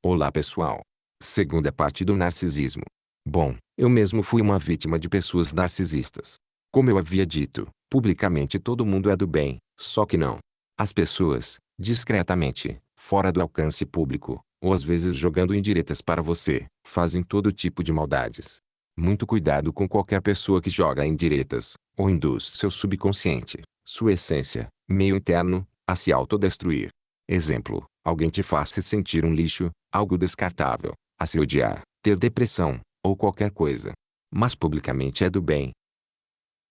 Olá pessoal. Segunda parte do narcisismo. Bom, eu mesmo fui uma vítima de pessoas narcisistas. Como eu havia dito, publicamente todo mundo é do bem, só que não. As pessoas, discretamente, fora do alcance público, ou às vezes jogando indiretas para você, fazem todo tipo de maldades. Muito cuidado com qualquer pessoa que joga indiretas, ou induz seu subconsciente, sua essência, meio interno, a se autodestruir. Exemplo, alguém te faz se sentir um lixo, algo descartável, a se odiar, ter depressão, ou qualquer coisa. Mas publicamente é do bem.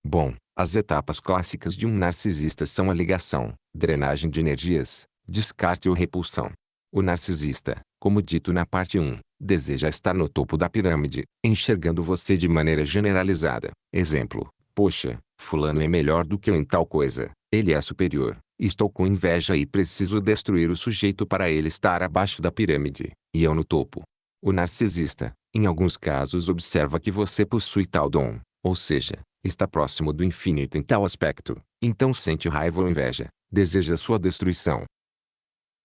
Bom, as etapas clássicas de um narcisista são a ligação, drenagem de energias, descarte ou repulsão. O narcisista, como dito na parte 1, deseja estar no topo da pirâmide, enxergando você de maneira generalizada. Exemplo, poxa, fulano é melhor do que eu em tal coisa, ele é superior, estou com inveja e preciso destruir o sujeito para ele estar abaixo da pirâmide, e eu no topo. O narcisista, em alguns casos observa que você possui tal dom, ou seja, está próximo do infinito em tal aspecto, então sente raiva ou inveja, deseja sua destruição.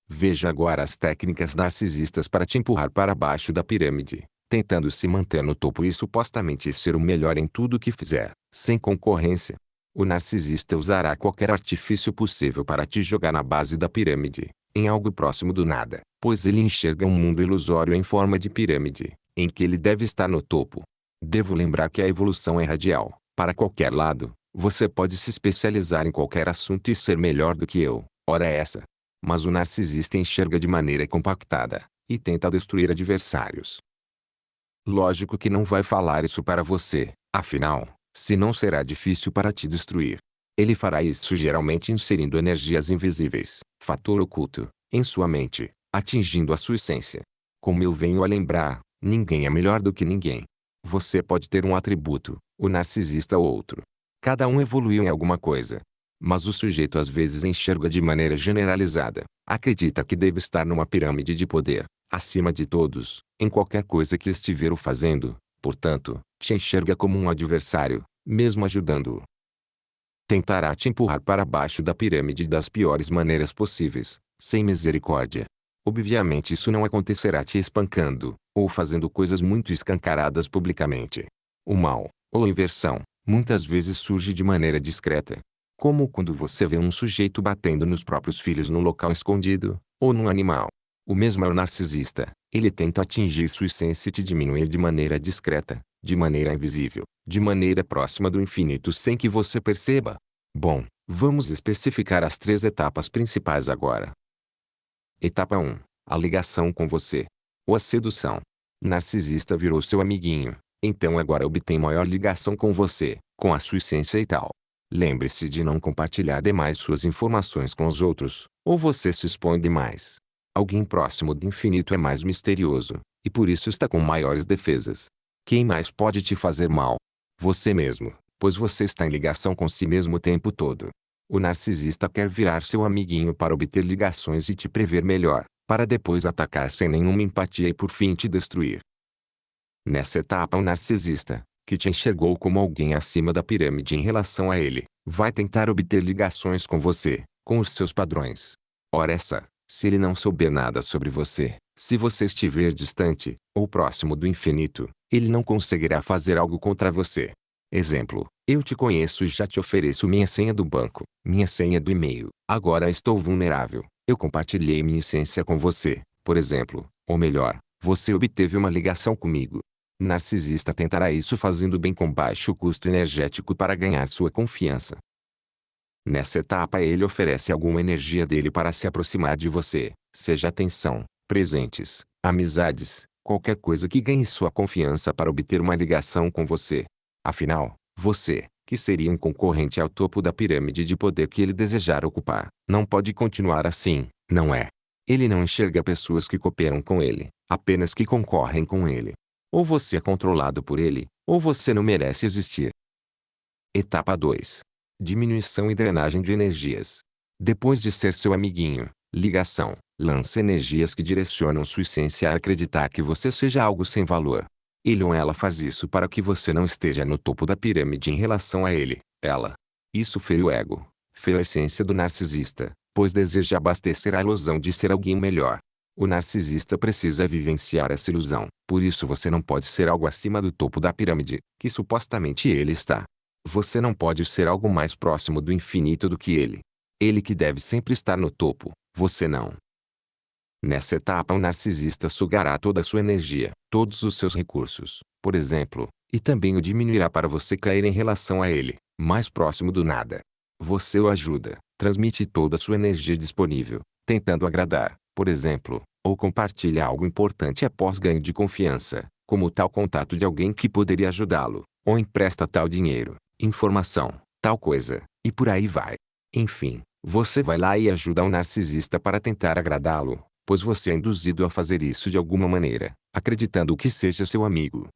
Veja agora as técnicas narcisistas para te empurrar para baixo da pirâmide, tentando se manter no topo e supostamente ser o melhor em tudo que fizer, sem concorrência. O narcisista usará qualquer artifício possível para te jogar na base da pirâmide, em algo próximo do nada, pois ele enxerga um mundo ilusório em forma de pirâmide, em que ele deve estar no topo. Devo lembrar que a evolução é radial, para qualquer lado, você pode se especializar em qualquer assunto e ser melhor do que eu, ora essa. Mas o narcisista enxerga de maneira compactada, e tenta destruir adversários. Lógico que não vai falar isso para você, afinal, se não será difícil para te destruir. Ele fará isso geralmente inserindo energias invisíveis, fator oculto, em sua mente, atingindo a sua essência. Como eu venho a lembrar, ninguém é melhor do que ninguém. Você pode ter um atributo, o narcisista outro. Cada um evoluiu em alguma coisa. Mas o sujeito às vezes enxerga de maneira generalizada, acredita que deve estar numa pirâmide de poder, acima de todos, em qualquer coisa que estiver fazendo, portanto, te enxerga como um adversário, mesmo ajudando-o. Tentará te empurrar para baixo da pirâmide das piores maneiras possíveis, sem misericórdia. Obviamente isso não acontecerá te espancando, ou fazendo coisas muito escancaradas publicamente. O mal, ou a inversão, muitas vezes surge de maneira discreta. Como quando você vê um sujeito batendo nos próprios filhos num local escondido, ou num animal. O mesmo é o narcisista, ele tenta atingir sua essência e te diminuir de maneira discreta, de maneira invisível, de maneira próxima do infinito sem que você perceba. Bom, vamos especificar as 3 etapas principais agora. Etapa 1. A ligação com você. Ou a sedução. Narcisista virou seu amiguinho, então agora obtém maior ligação com você, com a sua essência e tal. Lembre-se de não compartilhar demais suas informações com os outros, ou você se expõe demais. Alguém próximo do infinito é mais misterioso, e por isso está com maiores defesas. Quem mais pode te fazer mal? Você mesmo, pois você está em ligação com si mesmo o tempo todo. O narcisista quer virar seu amiguinho para obter ligações e te prever melhor, para depois atacar sem nenhuma empatia e por fim te destruir. Nessa etapa o narcisista, que te enxergou como alguém acima da pirâmide em relação a ele, vai tentar obter ligações com você, com os seus padrões. Ora essa, se ele não souber nada sobre você, se você estiver distante, ou próximo do infinito, ele não conseguirá fazer algo contra você. Exemplo, eu te conheço e já te ofereço minha senha do banco, minha senha do e-mail, agora estou vulnerável, eu compartilhei minha essência com você, por exemplo, ou melhor, você obteve uma ligação comigo. Narcisista tentará isso fazendo bem com baixo custo energético para ganhar sua confiança. Nessa etapa ele oferece alguma energia dele para se aproximar de você, seja atenção, presentes, amizades, qualquer coisa que ganhe sua confiança para obter uma ligação com você. Afinal, você, que seria um concorrente ao topo da pirâmide de poder que ele desejar ocupar, não pode continuar assim, não é? Ele não enxerga pessoas que cooperam com ele, apenas que concorrem com ele. Ou você é controlado por ele, ou você não merece existir. Etapa 2. Diminuição e drenagem de energias. Depois de ser seu amiguinho, ligação, lança energias que direcionam sua essência a acreditar que você seja algo sem valor. Ele ou ela faz isso para que você não esteja no topo da pirâmide em relação a ele, ela. Isso fere o ego, fere a essência do narcisista, pois deseja abastecer a ilusão de ser alguém melhor. O narcisista precisa vivenciar essa ilusão. Por isso você não pode ser algo acima do topo da pirâmide, que supostamente ele está. Você não pode ser algo mais próximo do infinito do que ele. Ele que deve sempre estar no topo, você não. Nessa etapa o narcisista sugará toda a sua energia, todos os seus recursos, por exemplo, e também o diminuirá para você cair em relação a ele, mais próximo do nada. Você o ajuda, transmite toda a sua energia disponível, tentando agradar, por exemplo, ou compartilha algo importante após ganho de confiança, como tal contato de alguém que poderia ajudá-lo, ou empresta tal dinheiro, informação, tal coisa, e por aí vai. Enfim, você vai lá e ajuda um narcisista para tentar agradá-lo, pois você é induzido a fazer isso de alguma maneira, acreditando que seja seu amigo.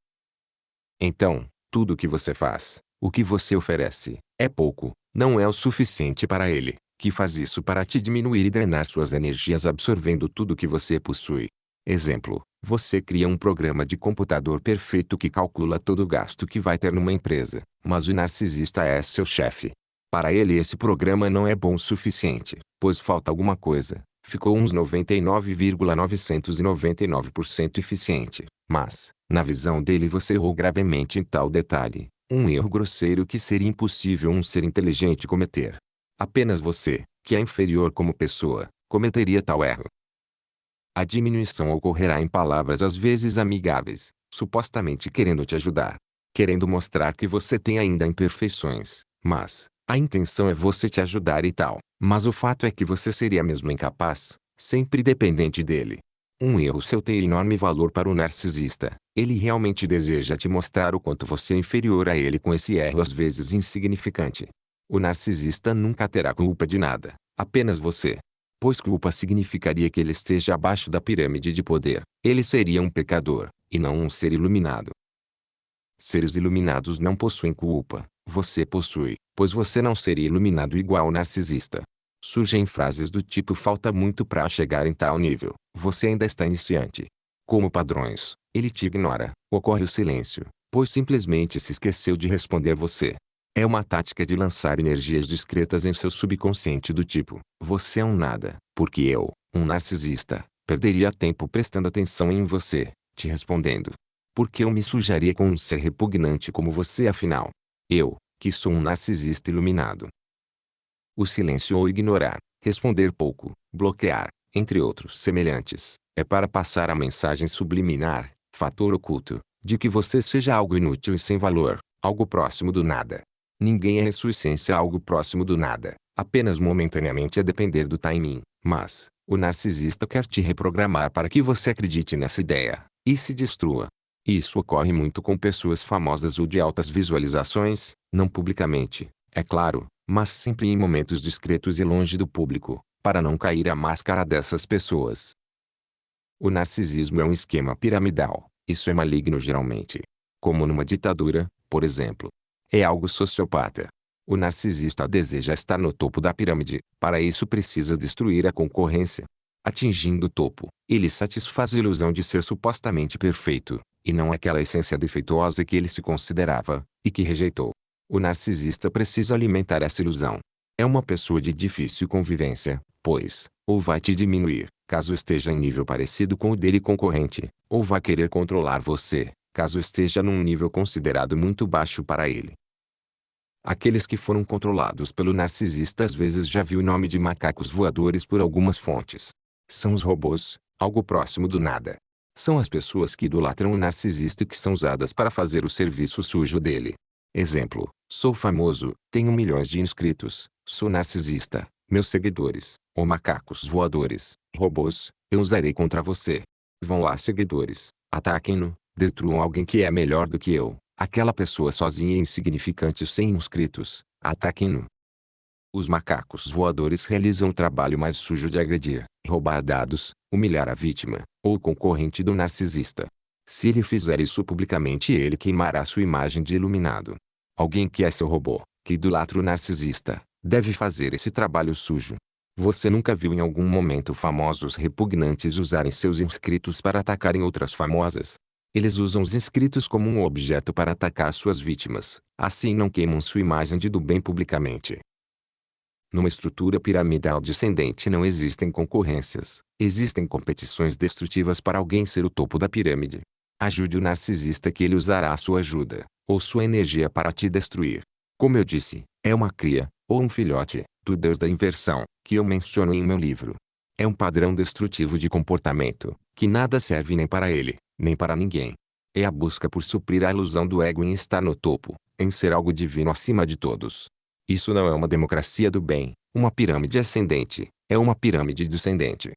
Então, tudo o que você faz, o que você oferece, é pouco, não é o suficiente para ele, que faz isso para te diminuir e drenar suas energias absorvendo tudo que você possui. Exemplo, você cria um programa de computador perfeito que calcula todo o gasto que vai ter numa empresa, mas o narcisista é seu chefe. Para ele esse programa não é bom o suficiente, pois falta alguma coisa. Ficou uns 99,999% eficiente, mas, na visão dele você errou gravemente em tal detalhe, um erro grosseiro que seria impossível um ser inteligente cometer. Apenas você, que é inferior como pessoa, cometeria tal erro. A diminuição ocorrerá em palavras às vezes amigáveis, supostamente querendo te ajudar, querendo mostrar que você tem ainda imperfeições, mas, a intenção é você te ajudar e tal, mas o fato é que você seria mesmo incapaz, sempre dependente dele. Um erro seu tem enorme valor para o narcisista, ele realmente deseja te mostrar o quanto você é inferior a ele com esse erro às vezes insignificante. O narcisista nunca terá culpa de nada, apenas você. Pois culpa significaria que ele esteja abaixo da pirâmide de poder, ele seria um pecador, e não um ser iluminado. Seres iluminados não possuem culpa, você possui, pois você não seria iluminado igual ao narcisista. Surgem frases do tipo falta muito para chegar em tal nível, você ainda está iniciante. Como padrões, ele te ignora, ocorre o silêncio, pois simplesmente se esqueceu de responder você. É uma tática de lançar energias discretas em seu subconsciente do tipo, você é um nada, porque eu, um narcisista, perderia tempo prestando atenção em você, te respondendo. Porque eu me sujaria com um ser repugnante como você afinal? Eu, que sou um narcisista iluminado. O silêncio ou ignorar, responder pouco, bloquear, entre outros semelhantes, é para passar a mensagem subliminar, fator oculto, de que você seja algo inútil e sem valor, algo próximo do nada. Ninguém é em sua essência algo próximo do nada, apenas momentaneamente a depender do timing, mas, o narcisista quer te reprogramar para que você acredite nessa ideia, e se destrua. Isso ocorre muito com pessoas famosas ou de altas visualizações, não publicamente, é claro, mas sempre em momentos discretos e longe do público, para não cair a máscara dessas pessoas. O narcisismo é um esquema piramidal, isso é maligno geralmente. Como numa ditadura, por exemplo. É algo sociopata. O narcisista deseja estar no topo da pirâmide, para isso precisa destruir a concorrência. Atingindo o topo, ele satisfaz a ilusão de ser supostamente perfeito, e não aquela essência defeituosa que ele se considerava, e que rejeitou. O narcisista precisa alimentar essa ilusão. É uma pessoa de difícil convivência, pois, ou vai te diminuir, caso esteja em nível parecido com o dele concorrente, ou vai querer controlar você, caso esteja num nível considerado muito baixo para ele. Aqueles que foram controlados pelo narcisista às vezes já viu o nome de macacos voadores por algumas fontes. São os robôs, algo próximo do nada. São as pessoas que idolatram o narcisista e que são usadas para fazer o serviço sujo dele. Exemplo, sou famoso, tenho milhões de inscritos, sou narcisista, meus seguidores, ou macacos voadores, robôs, eu usarei contra você. Vão lá seguidores, ataquem-no, destruam alguém que é melhor do que eu, aquela pessoa sozinha e insignificante sem inscritos, ataquem-no. Os macacos voadores realizam o trabalho mais sujo de agredir, roubar dados, humilhar a vítima, ou o concorrente do narcisista. Se ele fizer isso publicamente ele queimará sua imagem de iluminado. Alguém que é seu robô, que idolatra o narcisista, deve fazer esse trabalho sujo. Você nunca viu em algum momento famosos repugnantes usarem seus inscritos para atacarem outras famosas? Eles usam os inscritos como um objeto para atacar suas vítimas, assim não queimam sua imagem de do bem publicamente. Numa estrutura piramidal descendente não existem concorrências, existem competições destrutivas para alguém ser o topo da pirâmide. Ajude o narcisista que ele usará a sua ajuda, ou sua energia para te destruir. Como eu disse, é uma cria, ou um filhote, do Deus da inversão, que eu menciono em meu livro. É um padrão destrutivo de comportamento, que nada serve nem para ele, nem para ninguém. É a busca por suprir a ilusão do ego em estar no topo, em ser algo divino acima de todos. Isso não é uma democracia do bem, uma pirâmide ascendente, é uma pirâmide descendente.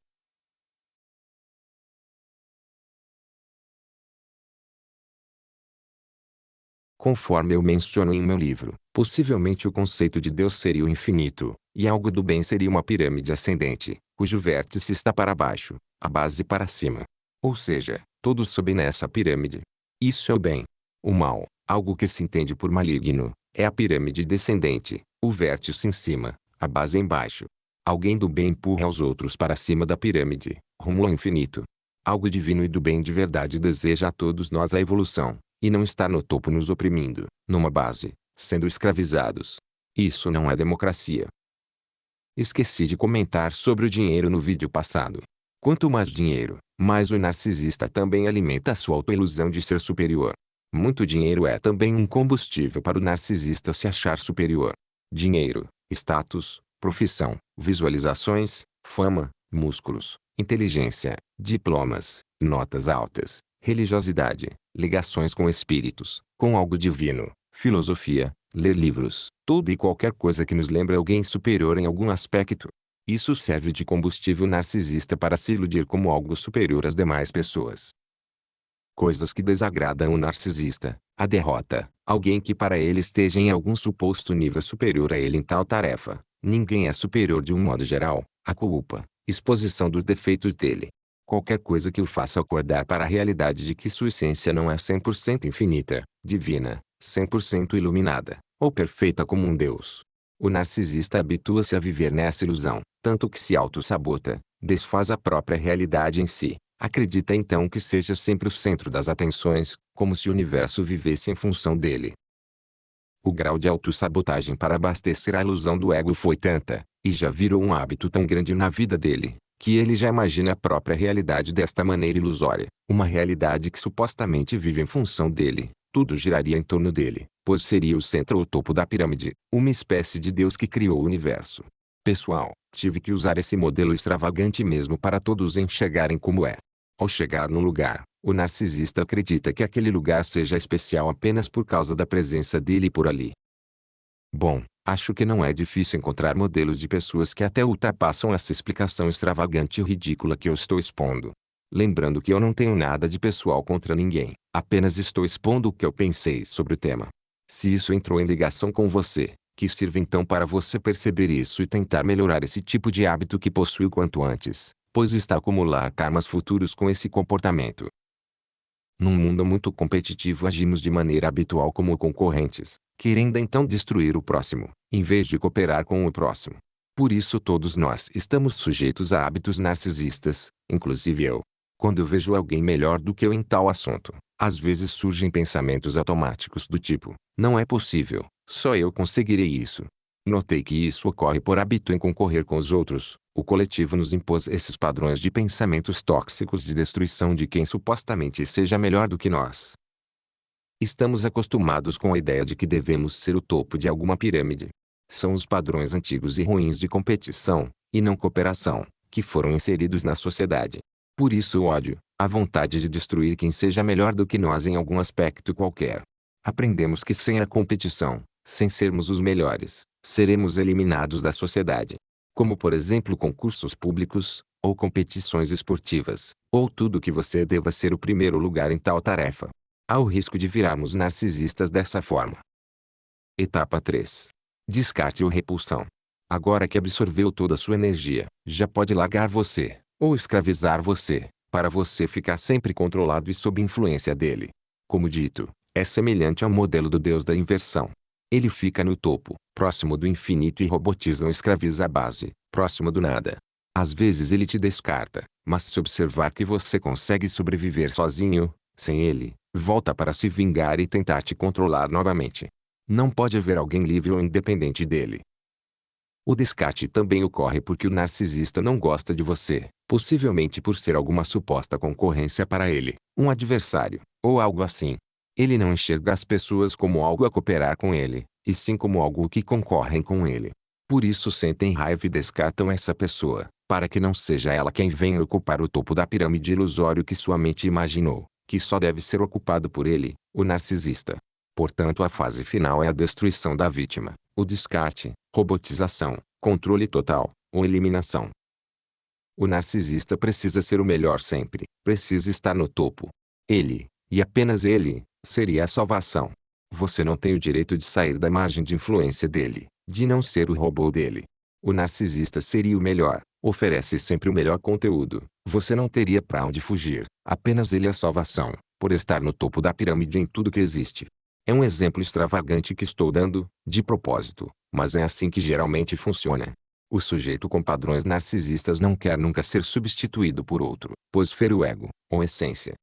Conforme eu menciono em meu livro, possivelmente o conceito de Deus seria o infinito, e algo do bem seria uma pirâmide ascendente, cujo vértice está para baixo, a base para cima. Ou seja, todos sobem nessa pirâmide. Isso é o bem. O mal, algo que se entende por maligno, é a pirâmide descendente, o vértice em cima, a base embaixo. Alguém do bem empurra os outros para cima da pirâmide, rumo ao infinito. Algo divino e do bem de verdade deseja a todos nós a evolução, e não estar no topo nos oprimindo, numa base, sendo escravizados. Isso não é democracia. Esqueci de comentar sobre o dinheiro no vídeo passado. Quanto mais dinheiro, mais o narcisista também alimenta a sua autoilusão de ser superior. Muito dinheiro é também um combustível para o narcisista se achar superior. Dinheiro, status, profissão, visualizações, fama, músculos, inteligência, diplomas, notas altas, religiosidade, ligações com espíritos, com algo divino, filosofia, ler livros, tudo e qualquer coisa que nos lembre alguém superior em algum aspecto. Isso serve de combustível narcisista para se iludir como algo superior às demais pessoas. Coisas que desagradam o narcisista: a derrota, alguém que para ele esteja em algum suposto nível superior a ele em tal tarefa. Ninguém é superior de um modo geral. A culpa, exposição dos defeitos dele. Qualquer coisa que o faça acordar para a realidade de que sua essência não é 100% infinita, divina, 100% iluminada, ou perfeita como um Deus. O narcisista habitua-se a viver nessa ilusão, tanto que se auto-sabota, desfaz a própria realidade em si. Acredita então que seja sempre o centro das atenções, como se o universo vivesse em função dele. O grau de autossabotagem para abastecer a ilusão do ego foi tanta, e já virou um hábito tão grande na vida dele, que ele já imagina a própria realidade desta maneira ilusória, uma realidade que supostamente vive em função dele. Tudo giraria em torno dele, pois seria o centro ou topo da pirâmide, uma espécie de Deus que criou o universo. Pessoal, tive que usar esse modelo extravagante mesmo para todos enxergarem como é. Ao chegar no lugar, o narcisista acredita que aquele lugar seja especial apenas por causa da presença dele por ali. Bom, acho que não é difícil encontrar modelos de pessoas que até ultrapassam essa explicação extravagante e ridícula que eu estou expondo. Lembrando que eu não tenho nada de pessoal contra ninguém, apenas estou expondo o que eu pensei sobre o tema. Se isso entrou em ligação com você, que sirva então para você perceber isso e tentar melhorar esse tipo de hábito que possui o quanto antes, pois está a acumular karmas futuros com esse comportamento. Num mundo muito competitivo agimos de maneira habitual como concorrentes, querendo então destruir o próximo, em vez de cooperar com o próximo. Por isso todos nós estamos sujeitos a hábitos narcisistas, inclusive eu. Quando eu vejo alguém melhor do que eu em tal assunto, às vezes surgem pensamentos automáticos do tipo: não é possível, só eu conseguirei isso. Notei que isso ocorre por hábito em concorrer com os outros. O coletivo nos impôs esses padrões de pensamentos tóxicos de destruição de quem supostamente seja melhor do que nós. Estamos acostumados com a ideia de que devemos ser o topo de alguma pirâmide. São os padrões antigos e ruins de competição, e não cooperação, que foram inseridos na sociedade. Por isso o ódio, a vontade de destruir quem seja melhor do que nós em algum aspecto qualquer. Aprendemos que sem a competição, sem sermos os melhores, seremos eliminados da sociedade. Como por exemplo concursos públicos, ou competições esportivas, ou tudo que você deva ser o primeiro lugar em tal tarefa. Há o risco de virarmos narcisistas dessa forma. Etapa 3. Descarte ou repulsão. Agora que absorveu toda a sua energia, já pode largar você, ou escravizar você, para você ficar sempre controlado e sob influência dele. Como dito, é semelhante ao modelo do Deus da inversão. Ele fica no topo, próximo do infinito e robotiza ou escraviza a base, próximo do nada. Às vezes ele te descarta, mas se observar que você consegue sobreviver sozinho, sem ele, volta para se vingar e tentar te controlar novamente. Não pode haver alguém livre ou independente dele. O descarte também ocorre porque o narcisista não gosta de você, possivelmente por ser alguma suposta concorrência para ele, um adversário, ou algo assim. Ele não enxerga as pessoas como algo a cooperar com ele, e sim como algo que concorrem com ele. Por isso sentem raiva e descartam essa pessoa, para que não seja ela quem venha ocupar o topo da pirâmide ilusório que sua mente imaginou, que só deve ser ocupado por ele, o narcisista. Portanto, a fase final é a destruição da vítima, o descarte, robotização, controle total, ou eliminação. O narcisista precisa ser o melhor sempre, precisa estar no topo. Ele, e apenas ele, seria a salvação. Você não tem o direito de sair da margem de influência dele, de não ser o robô dele. O narcisista seria o melhor, oferece sempre o melhor conteúdo, você não teria pra onde fugir, apenas ele é a salvação, por estar no topo da pirâmide em tudo que existe. É um exemplo extravagante que estou dando, de propósito, mas é assim que geralmente funciona. O sujeito com padrões narcisistas não quer nunca ser substituído por outro, pois fere o ego, ou essência.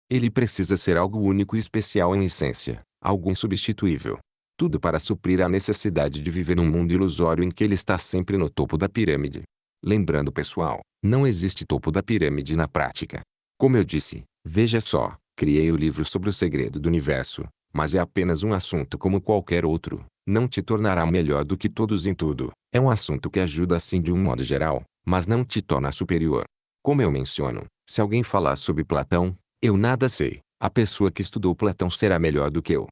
Ele precisa ser algo único e especial em essência, algo insubstituível. Tudo para suprir a necessidade de viver num mundo ilusório em que ele está sempre no topo da pirâmide. Lembrando pessoal, não existe topo da pirâmide na prática. Como eu disse, veja só, criei o livro sobre o segredo do universo, mas é apenas um assunto como qualquer outro, não te tornará melhor do que todos em tudo. É um assunto que ajuda assim de um modo geral, mas não te torna superior. Como eu menciono, se alguém falar sobre Platão, eu nada sei, a pessoa que estudou Platão será melhor do que eu.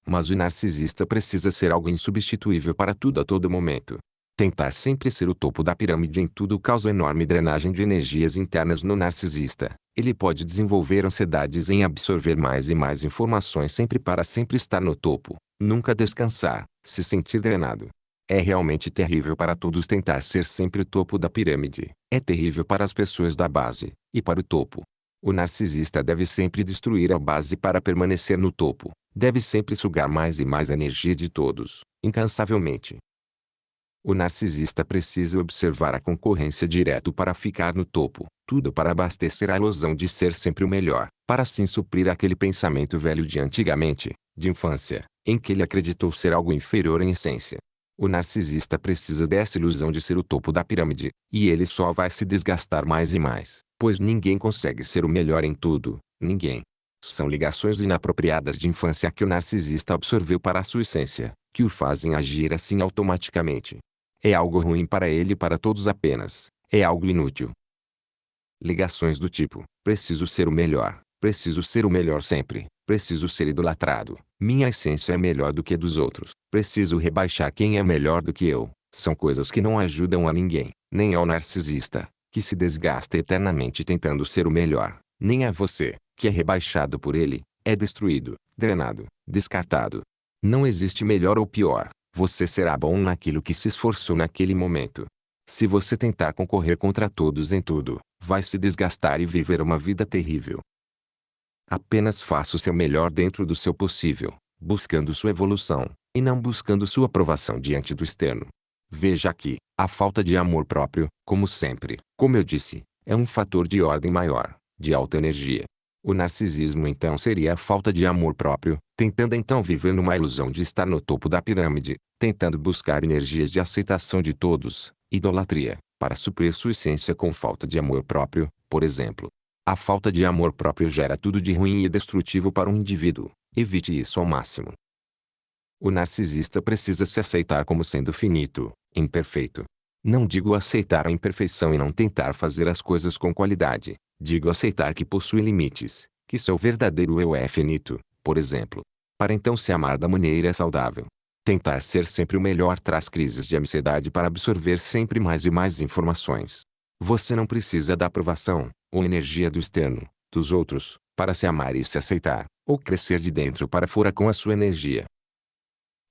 Mas o narcisista precisa ser algo insubstituível para tudo a todo momento. Tentar sempre ser o topo da pirâmide em tudo causa enorme drenagem de energias internas no narcisista. Ele pode desenvolver ansiedades em absorver mais e mais informações sempre para sempre estar no topo, nunca descansar, se sentir drenado. É realmente terrível para todos tentar ser sempre o topo da pirâmide. É terrível para as pessoas da base, e para o topo. O narcisista deve sempre destruir a base para permanecer no topo. Deve sempre sugar mais e mais energia de todos, incansavelmente. O narcisista precisa observar a concorrência direto para ficar no topo, tudo para abastecer a ilusão de ser sempre o melhor, para assim suprir aquele pensamento velho de antigamente, de infância, em que ele acreditou ser algo inferior em essência. O narcisista precisa dessa ilusão de ser o topo da pirâmide, e ele só vai se desgastar mais e mais, pois ninguém consegue ser o melhor em tudo, ninguém. São ligações inapropriadas de infância que o narcisista absorveu para a sua essência, que o fazem agir assim automaticamente. É algo ruim para ele e para todos apenas, é algo inútil. Ligações do tipo, preciso ser o melhor sempre, preciso ser idolatrado, minha essência é melhor do que a dos outros, preciso rebaixar quem é melhor do que eu, são coisas que não ajudam a ninguém, nem ao narcisista, que se desgasta eternamente tentando ser o melhor, nem a você, que é rebaixado por ele, é destruído, drenado, descartado. Não existe melhor ou pior, você será bom naquilo que se esforçou naquele momento. Se você tentar concorrer contra todos em tudo, vai se desgastar e viver uma vida terrível. Apenas faça o seu melhor dentro do seu possível, buscando sua evolução, e não buscando sua aprovação diante do externo. Veja aqui, a falta de amor próprio, como sempre, como eu disse, é um fator de ordem maior, de alta energia. O narcisismo então seria a falta de amor próprio, tentando então viver numa ilusão de estar no topo da pirâmide, tentando buscar energias de aceitação de todos, idolatria, para suprir sua essência com falta de amor próprio, por exemplo. A falta de amor próprio gera tudo de ruim e destrutivo para um indivíduo, evite isso ao máximo. O narcisista precisa se aceitar como sendo finito, imperfeito. Não digo aceitar a imperfeição e não tentar fazer as coisas com qualidade. Digo aceitar que possui limites, que seu verdadeiro eu é finito, por exemplo. Para então se amar da maneira saudável. Tentar ser sempre o melhor traz crises de ansiedade para absorver sempre mais e mais informações. Você não precisa da aprovação, ou energia do externo, dos outros, para se amar e se aceitar, ou crescer de dentro para fora com a sua energia.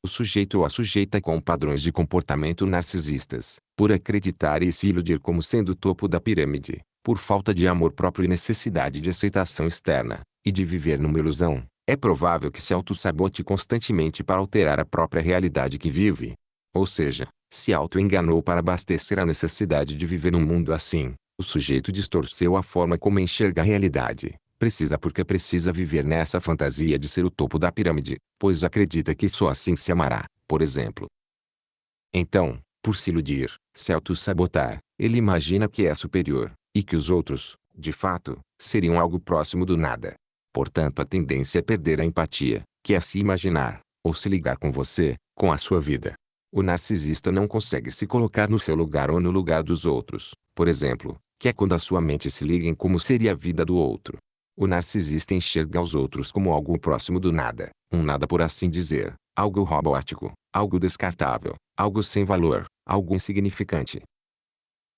O sujeito ou a sujeita com padrões de comportamento narcisistas, por acreditar e se iludir como sendo o topo da pirâmide, por falta de amor próprio e necessidade de aceitação externa, e de viver numa ilusão, é provável que se auto-sabote constantemente para alterar a própria realidade que vive. Ou seja, se auto-enganou para abastecer a necessidade de viver num mundo assim, o sujeito distorceu a forma como enxerga a realidade. Precisa porque precisa viver nessa fantasia de ser o topo da pirâmide, pois acredita que só assim se amará, por exemplo. Então, por se iludir, se auto-sabotar, ele imagina que é superior, e que os outros, de fato, seriam algo próximo do nada. Portanto, a tendência é perder a empatia, que é se imaginar, ou se ligar com você, com a sua vida. O narcisista não consegue se colocar no seu lugar ou no lugar dos outros, por exemplo, que é quando a sua mente se liga em como seria a vida do outro. O narcisista enxerga os outros como algo próximo do nada, um nada por assim dizer, algo robótico, algo descartável, algo sem valor, algo insignificante.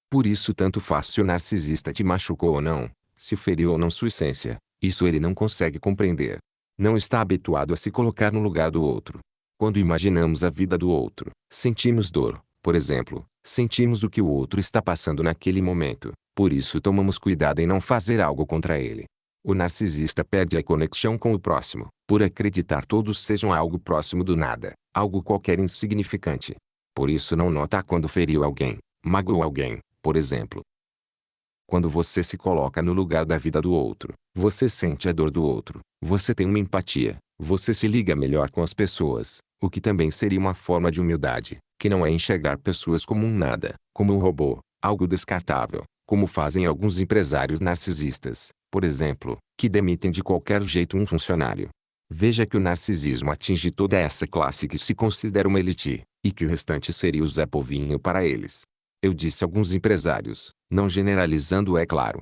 Por isso tanto faz se o narcisista te machucou ou não, se feriu ou não sua essência, isso ele não consegue compreender. Não está habituado a se colocar no lugar do outro. Quando imaginamos a vida do outro, sentimos dor, por exemplo, sentimos o que o outro está passando naquele momento, por isso tomamos cuidado em não fazer algo contra ele. O narcisista perde a conexão com o próximo, por acreditar todos sejam algo próximo do nada, algo qualquer insignificante. Por isso não nota quando feriu alguém, magoou alguém, por exemplo. Quando você se coloca no lugar da vida do outro, você sente a dor do outro, você tem uma empatia, você se liga melhor com as pessoas, o que também seria uma forma de humildade, que não é enxergar pessoas como um nada, como um robô, algo descartável, como fazem alguns empresários narcisistas, por exemplo, que demitem de qualquer jeito um funcionário. Veja que o narcisismo atinge toda essa classe que se considera uma elite, e que o restante seria o Zé Povinho para eles. Eu disse alguns empresários, não generalizando é claro.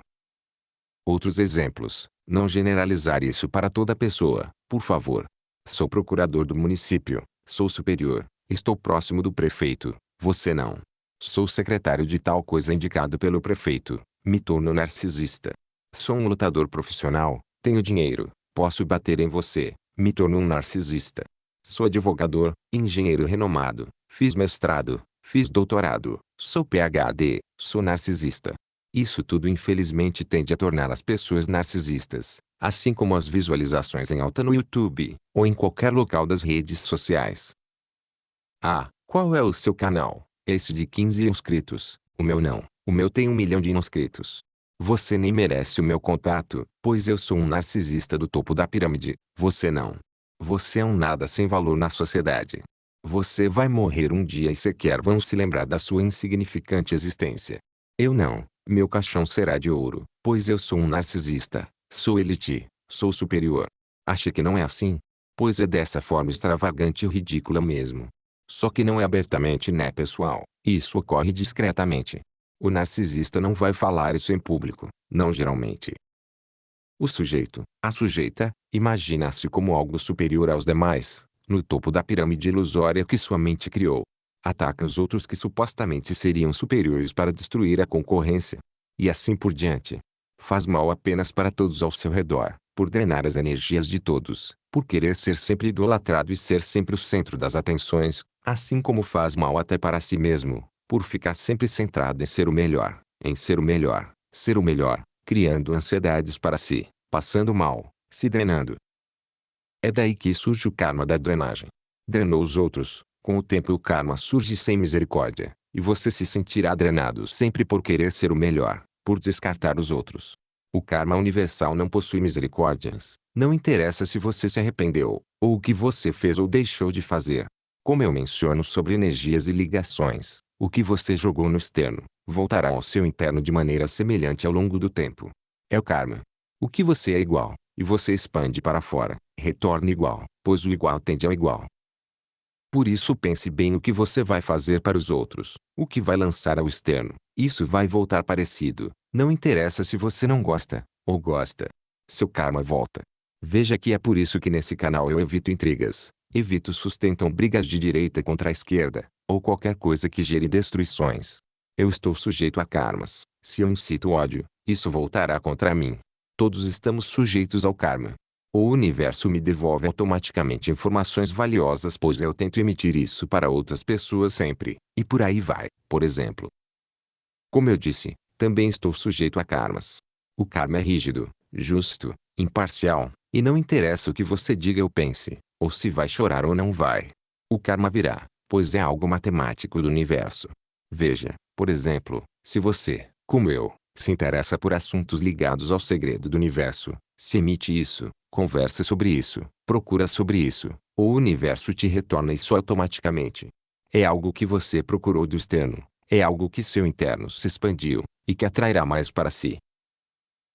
Outros exemplos, não generalizar isso para toda pessoa, por favor. Sou procurador do município, sou superior, estou próximo do prefeito, você não. Sou secretário de tal coisa indicado pelo prefeito, me torno narcisista. Sou um lutador profissional, tenho dinheiro, posso bater em você, me torno um narcisista. Sou advogador, engenheiro renomado, fiz mestrado, fiz doutorado, sou PhD, sou narcisista. Isso tudo infelizmente tende a tornar as pessoas narcisistas, assim como as visualizações em alta no YouTube, ou em qualquer local das redes sociais. Ah, qual é o seu canal? Esse de 15 inscritos, o meu não, o meu tem 1 milhão de inscritos. Você nem merece o meu contato, pois eu sou um narcisista do topo da pirâmide, você não. Você é um nada sem valor na sociedade. Você vai morrer um dia e sequer vão se lembrar da sua insignificante existência. Eu não, meu caixão será de ouro, pois eu sou um narcisista, sou elite, sou superior. Acha que não é assim? Pois é dessa forma extravagante e ridícula mesmo. Só que não é abertamente, né, pessoal? Isso ocorre discretamente. O narcisista não vai falar isso em público, não geralmente. O sujeito, a sujeita, imagina-se como algo superior aos demais, no topo da pirâmide ilusória que sua mente criou. Ataca os outros que supostamente seriam superiores para destruir a concorrência. E assim por diante. Faz mal apenas para todos ao seu redor, por drenar as energias de todos, por querer ser sempre idolatrado e ser sempre o centro das atenções, assim como faz mal até para si mesmo, por ficar sempre centrado em ser o melhor, ser o melhor, criando ansiedades para si, passando mal, se drenando. É daí que surge o karma da drenagem. Drenou os outros, com o tempo o karma surge sem misericórdia, e você se sentirá drenado sempre por querer ser o melhor, por descartar os outros. O karma universal não possui misericórdias, não interessa se você se arrependeu, ou o que você fez ou deixou de fazer. Como eu menciono sobre energias e ligações, o que você jogou no externo, voltará ao seu interno de maneira semelhante ao longo do tempo. É o karma. O que você é igual, e você expande para fora, retorna igual, pois o igual tende ao igual. Por isso pense bem o que você vai fazer para os outros, o que vai lançar ao externo, isso vai voltar parecido, não interessa se você não gosta, ou gosta. Seu karma volta. Veja que é por isso que nesse canal eu evito intrigas, sustentam brigas de direita contra a esquerda, ou qualquer coisa que gere destruições. Eu estou sujeito a karmas, se eu incito ódio, isso voltará contra mim. Todos estamos sujeitos ao karma. O universo me devolve automaticamente informações valiosas pois eu tento emitir isso para outras pessoas sempre, e por aí vai, por exemplo. Como eu disse, também estou sujeito a karmas. O karma é rígido, justo, imparcial, e não interessa o que você diga ou pense, ou se vai chorar ou não vai. O karma virá, pois é algo matemático do universo. Veja, por exemplo, se você, como eu, se interessa por assuntos ligados ao segredo do universo, se emite isso, conversa sobre isso, procura sobre isso, o universo te retorna isso automaticamente. É algo que você procurou do externo. É algo que seu interno se expandiu, e que atrairá mais para si.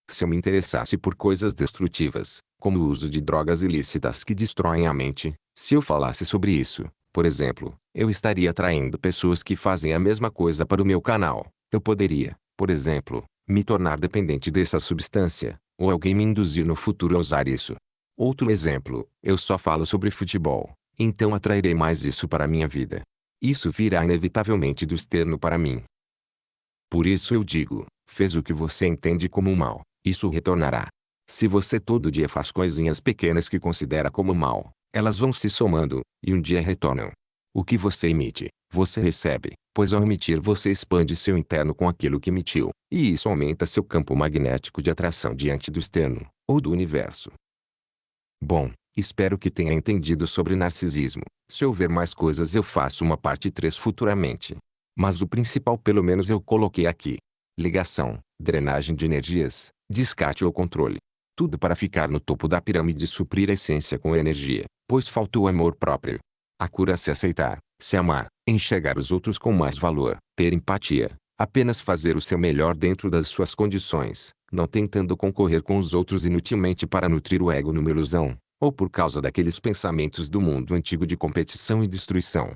Se eu me interessasse por coisas destrutivas, como o uso de drogas ilícitas que destroem a mente, se eu falasse sobre isso, por exemplo, eu estaria atraindo pessoas que fazem a mesma coisa para o meu canal. Eu poderia, por exemplo, me tornar dependente dessa substância, ou alguém me induzir no futuro a usar isso. Outro exemplo, eu só falo sobre futebol, então atrairei mais isso para a minha vida. Isso virá inevitavelmente do externo para mim. Por isso eu digo, fez o que você entende como mal, isso retornará. Se você todo dia faz coisinhas pequenas que considera como mal, elas vão se somando, e um dia retornam. O que você emite, você recebe, pois ao emitir você expande seu interno com aquilo que emitiu, e isso aumenta seu campo magnético de atração diante do externo, ou do universo. Bom, espero que tenha entendido sobre narcisismo. Se houver mais coisas eu faço uma parte 3 futuramente. Mas o principal pelo menos eu coloquei aqui. Ligação, drenagem de energias, descarte ou controle. Tudo para ficar no topo da pirâmide e suprir a essência com energia, pois faltou amor próprio. A cura é se aceitar, se amar, enxergar os outros com mais valor, ter empatia, apenas fazer o seu melhor dentro das suas condições, não tentando concorrer com os outros inutilmente para nutrir o ego numa ilusão, ou por causa daqueles pensamentos do mundo antigo de competição e destruição.